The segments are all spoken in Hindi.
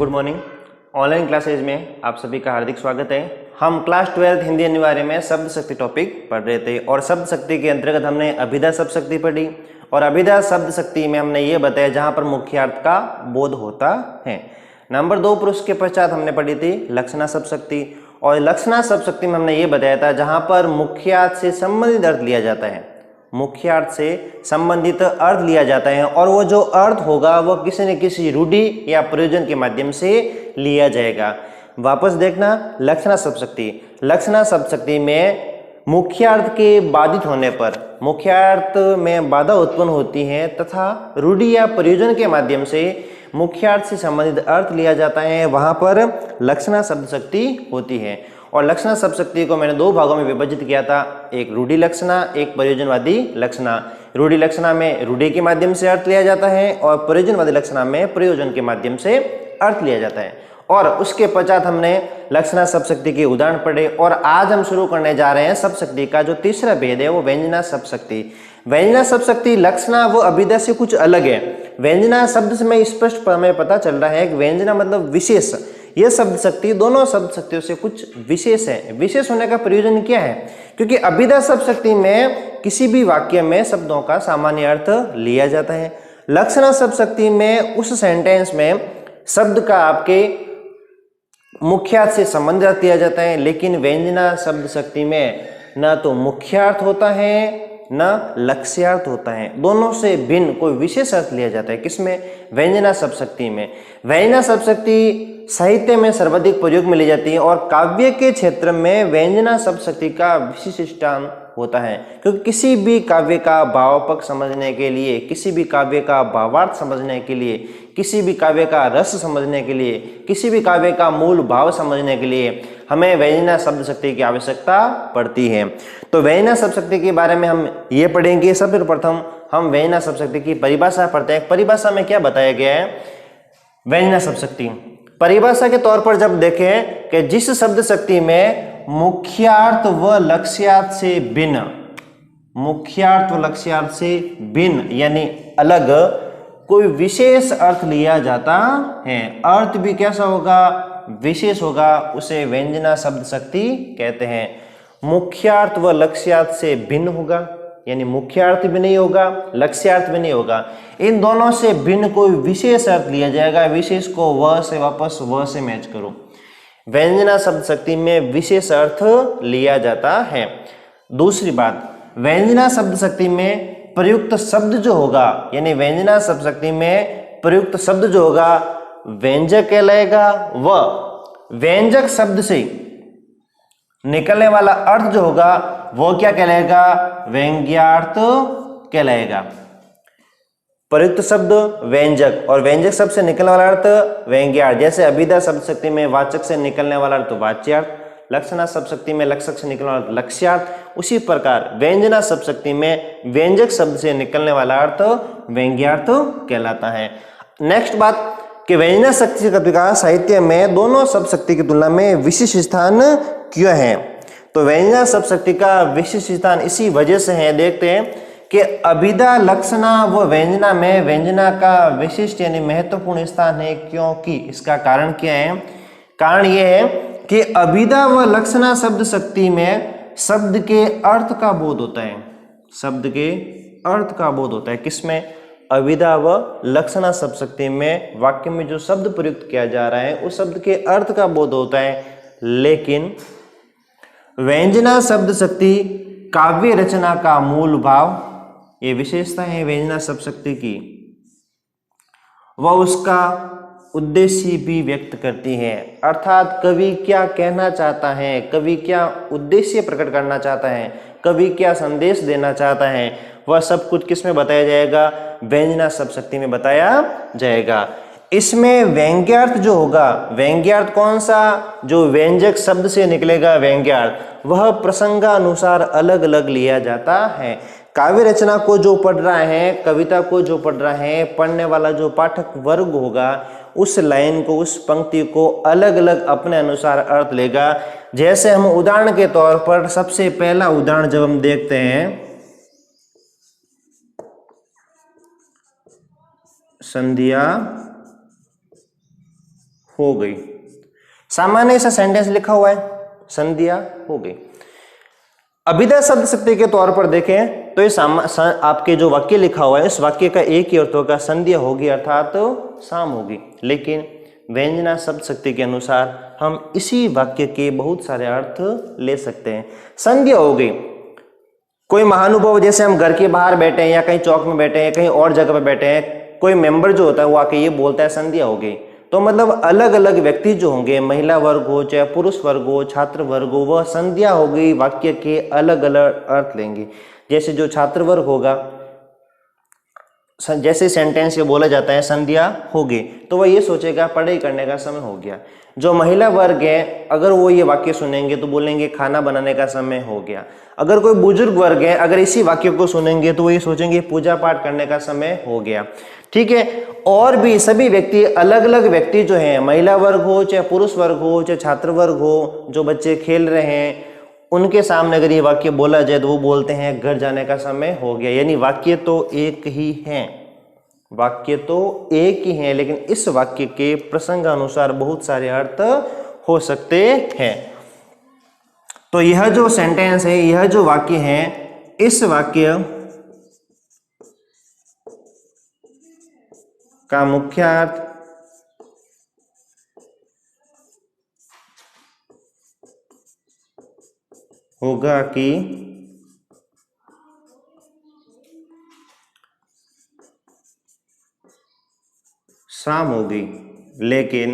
Good morning. ऑनलाइन क्लासेज में आप सभी का हार्दिक स्वागत है। हम क्लास 12 हिंदी अनिवार्य में शब्द शक्ति टॉपिक पढ़ रहे थे और शब्द शक्ति के अंतर्गत हमने अभिधा शब्द शक्ति पढ़ी और अभिधा शब्द शक्ति में हमने ये बताया जहां पर मुख्यार्थ का बोध होता है। नंबर 2 पर उसके पश्चात हमने पढ़ी थी लक्षणा शब्द शक्ति और लक्षणा शब्द शक्ति में हमने ये बताया था जहां पर मुख्यार्थ से संबंधित अर्थ लिया जाता है, मुख्यार्थ से संबंधित अर्थ लिया जाता है और वो जो अर्थ होगा वो किसी न किसी रूढ़ि या प्रयोजन के माध्यम से लिया जाएगा। वापस देखना, लक्षणा शब्द शक्ति, लक्षणा शब्द शक्ति में मुख्यार्थ के बाधित होने पर मुख्यार्थ में बाधा उत्पन्न होती है तथा रूढ़ि या प्रयोजन के माध्यम से मुख्यार्थ से संबंधित अर्थ लिया जाता है, वहां पर लक्षणा शब्द शक्ति होती है। और लक्षणा शब्द शक्ति को मैंने दो भागों में विभाजित किया था, एक रूढ़ि लक्षणा, एक प्रयोजनवादी लक्षणा। रूढ़ि लक्षणा में रूढ़ि के माध्यम से अर्थ लिया जाता है और प्रयोजनवादी लक्षणा में प्रयोजन के माध्यम से अर्थ लिया जाता है। और उसके पश्चात हमने लक्षणा शब्द शक्ति के उदाहरण पढ़े और आज हम शुरू करने जा रहे हैं शब्द शक्ति का जो तीसरा भेद है वो व्यंजना शब्द शक्ति। व्यंजना शब्द शक्ति लक्षणा व अभिधा से कुछ अलग है। व्यंजना शब्द से में स्पष्ट हमें पता चल रहा है कि व्यंजना मतलब विशेष। यह शब्द शक्ति दोनों शब्द शक्तियों से कुछ विशेष है। विशेष होने का प्रयोजन क्या है? क्योंकि अभिधा शब्द शक्ति में किसी भी वाक्य में शब्दों का सामान्य अर्थ लिया जाता है। लक्षणा शब्द शक्ति में उस सेंटेंस में शब्द का आपके मुख्यार्थ से संबंध दिया जाता है, लेकिन व्यंजना शब्द शक्ति में न तो मुख्यार्थ होता है न लक्ष्यार्थ होता है, दोनों से भिन्न कोई विशेष अर्थ लिया जाता है। किसमें? व्यंजना शब्द शक्ति में। व्यंजना शब्द शक्ति साहित्य में सर्वाधिक प्रयोग में ली जाती है और काव्य के क्षेत्र में व्यंजना शब्द शक्ति का विशिष्ट स्थान होता है, क्योंकि किसी भी काव्य का भावात्मक समझने के लिए, किसी भी काव्य का भावार्थ समझने के लिए, किसी भी काव्य का रस समझने के लिए, किसी भी काव्य का मूल भाव समझने के लिए हमें व्यंजना शब्द शक्ति की आवश्यकता पड़ती है। तो व्यंजना शब्द शक्ति के बारे में हम ये पढ़ेंगे। सबसे प्रथम हम व्यंजना शब्द शक्ति की परिभाषा पढ़ते हैं। परिभाषा में क्या बताया गया है? व्यंजना शब्द शक्ति परिभाषा के तौर पर जब देखें कि जिस शब्द शक्ति में मुख्यार्थ व लक्ष्यार्थ से भिन्न, मुख्यार्थ व लक्ष्यार्थ से भिन्न यानी अलग कोई विशेष अर्थ लिया जाता है, अर्थ भी कैसा होगा? विशेष होगा, उसे व्यंजना शब्द शक्ति कहते हैं। मुख्यार्थ व लक्ष्यार्थ से भिन्न होगा, यानी मुख्यार्थ भी नहीं होगा, लक्ष्यार्थ भी नहीं होगा, इन दोनों से भिन्न कोई विशेष अर्थ लिया जाएगा। विशेष को व से वापस व से मैच करो। व्यंजना शब्द शक्ति में विशेष अर्थ लिया जाता है। दूसरी बात, व्यंजना शब्द शक्ति में प्रयुक्त शब्द जो होगा, यानी व्यंजना शब्द शक्ति में प्रयुक्त शब्द जो होगा व्यंजक कहलाएगा व व्यंजक शब्द से निकलने वाला अर्थ जो होगा वो क्या कहलाएगा? व्यंग्यार्थ कहलाएगा। प्रयुक्त शब्द व्यंजक और व्यंजक शब्द से निकलने वाला अर्थ व्यंग्यार्थ। जैसे अभिधा शब्द शक्ति में वाचक से निकलने वाला अर्थ वाच्यार्थ, लक्षणा शब्द शक्ति में लक्षक से निकलने वाला लक्ष्यार्थ, उसी प्रकार व्यंजना शब्द शक्ति में व्यंजक शब्द से निकलने वाला अर्थ व्यंग्यार्थ कहलाता है। नेक्स्ट बात कि व्यंजना शक्ति का साहित्य में दोनों शब्द शक्ति की तुलना में विशिष्ट स्थान क्यों है? तो व्यंजना शब्द शक्ति का विशिष्ट स्थान इसी वजह से है। देखते हैं कि अभिधा, लक्षणा व व्यंजना में व्यंजना का विशिष्ट यानी महत्वपूर्ण स्थान है। क्योंकि इसका कारण क्या है? कारण यह है कि अभिधा व लक्षणा शब्द शक्ति में शब्द के अर्थ का बोध होता है। शब्द के अर्थ का बोध होता है किसमें? अभिधा व लक्षणा शब्द शक्ति में वाक्य में जो शब्द प्रयुक्त किया जा रहा है उस शब्द के अर्थ का बोध होता है, लेकिन व्यंजना शब्द शक्ति काव्य रचना का मूल भाव, ये विशेषता है व्यंजना शब्द शक्ति की, वह उसका उद्देश्य भी व्यक्त करती है। अर्थात कवि क्या कहना चाहता है, कवि क्या उद्देश्य प्रकट करना चाहता है, कवि क्या संदेश देना चाहता है, वह सब कुछ किस में बताया जाएगा? व्यंजना शब्द शक्ति में बताया जाएगा। इसमें व्यंग्यार्थ जो होगा, व्यंग्यार्थ कौन सा? जो व्यंजक शब्द से निकलेगा व्यंग्यार्थ, वह प्रसंगानुसार अलग अलग लिया जाता है। काव्य रचना को जो पढ़ रहा है, कविता को जो पढ़ रहा है, पढ़ने वाला जो पाठक वर्ग होगा उस लाइन को, उस पंक्ति को अलग अलग अपने अनुसार अर्थ लेगा। जैसे हम उदाहरण के तौर पर सबसे पहला उदाहरण जब हम देखते हैं संध्या हो गई। सामान्य सा सेंटेंस लिखा हुआ है, संधिया हो गई। अभिधा शब्द शक्ति के तौर पर देखें तो ये आपके जो वाक्य लिखा हुआ है इस वाक्य का एक ही अर्थ होगा, संध्या होगी अर्थात तो शाम होगी। लेकिन व्यंजना शब्द शक्ति के अनुसार हम इसी वाक्य के बहुत सारे अर्थ ले सकते हैं। संध्या हो गई, कोई महानुभाव जैसे हम घर के बाहर बैठे हैं या कहीं चौक में बैठे हैं, कहीं और जगह पर बैठे हैं, कोई मेंबर जो होता है वो आके ये बोलता है संध्या हो गई, तो मतलब अलग अलग व्यक्ति जो होंगे, महिला वर्ग हो चाहे पुरुष वर्ग हो, छात्र वर्ग हो, वह संध्या हो गई वाक्य के अलग अलग अर्थ लेंगे। जैसे जो छात्र वर्ग होगा, जैसे सेंटेंस ये बोला जाता है संध्या हो गई, तो वह ये सोचेगा पढ़ाई करने का समय हो गया। जो महिला वर्ग है अगर वो ये वाक्य सुनेंगे तो बोलेंगे खाना बनाने का समय हो गया। अगर कोई बुजुर्ग वर्ग है अगर इसी वाक्य को सुनेंगे तो वो ये सोचेंगे पूजा पाठ करने का समय हो गया। ठीक है, और भी सभी व्यक्ति अलग अलग व्यक्ति जो हैं, महिला वर्ग हो चाहे पुरुष वर्ग हो चाहे छात्र वर्ग हो, जो बच्चे खेल रहे हैं उनके सामने अगर ये वाक्य बोला जाए तो वो बोलते हैं घर जाने का समय हो गया। यानी वाक्य तो एक ही है, वाक्य तो एक ही है, लेकिन इस वाक्य के प्रसंगानुसार बहुत सारे अर्थ हो सकते हैं। तो यह जो सेंटेंस है, यह जो वाक्य है, इस वाक्य का मुख्य अर्थ होगा कि शाम हो गई, लेकिन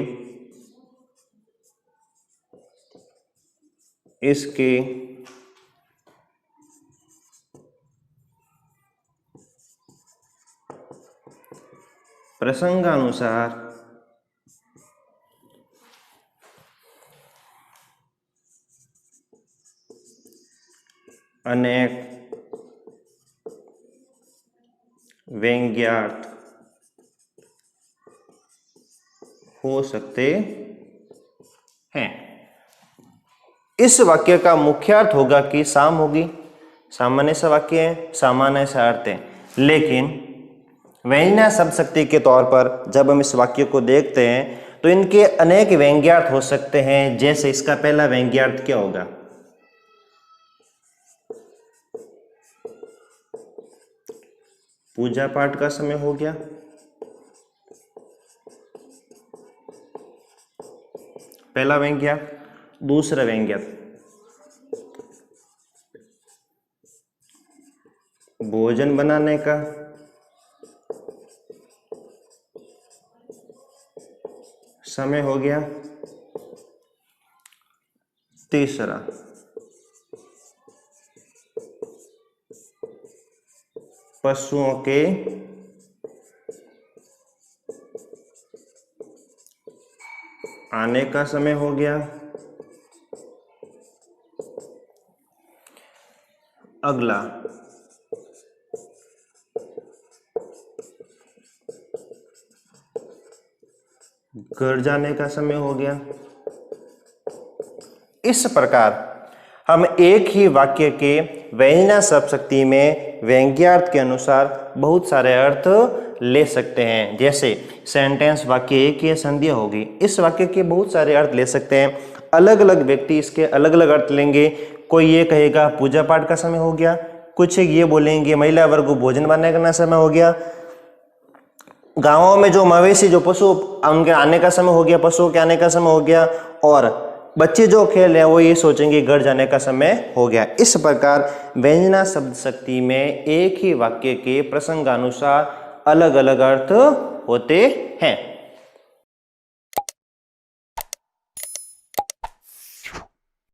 इसके प्रसंगानुसार अनेक व्यंग्यार्थ हो सकते हैं। इस वाक्य का मुख्य अर्थ होगा कि शाम होगी, सामान्य सा वाक्य है, सामान्य सा अर्थ है, लेकिन व्यंजना शब्द शक्ति के तौर पर जब हम इस वाक्य को देखते हैं तो इनके अनेक व्यंग्यार्थ हो सकते हैं। जैसे इसका पहला व्यंग्यार्थ क्या होगा, पूजा पाठ का समय हो गया। पहला व्यंग्यार्थ। दूसरा व्यंग्यार्थ, भोजन बनाने का समय हो गया। तीसरा, पशुओं के आने का समय हो गया। अगला, घर जाने का समय हो गया। इस प्रकार हम एक ही वाक्य के व्यंजना शब्द शक्ति में व्यंग्यार्थ के अनुसार बहुत सारे अर्थ ले सकते हैं। जैसे सेंटेंस वाक्य एक ही संध्या होगी, इस वाक्य के बहुत सारे अर्थ ले सकते हैं। अलग अलग व्यक्ति इसके अलग अलग अर्थ लेंगे। कोई ये कहेगा पूजा पाठ का समय हो गया, कुछ ये बोलेंगे महिला वर्ग को भोजन बनाने का समय हो गया। गांवों में जो मवेशी जो पशु उनके आने का समय हो गया, पशुओं के आने का समय हो गया, और बच्चे जो खेल रहे हैं वो ये सोचेंगे घर जाने का समय हो गया। इस प्रकार व्यंजना शब्द शक्ति में एक ही वाक्य के प्रसंगानुसार अलग अलग अर्थ होते हैं।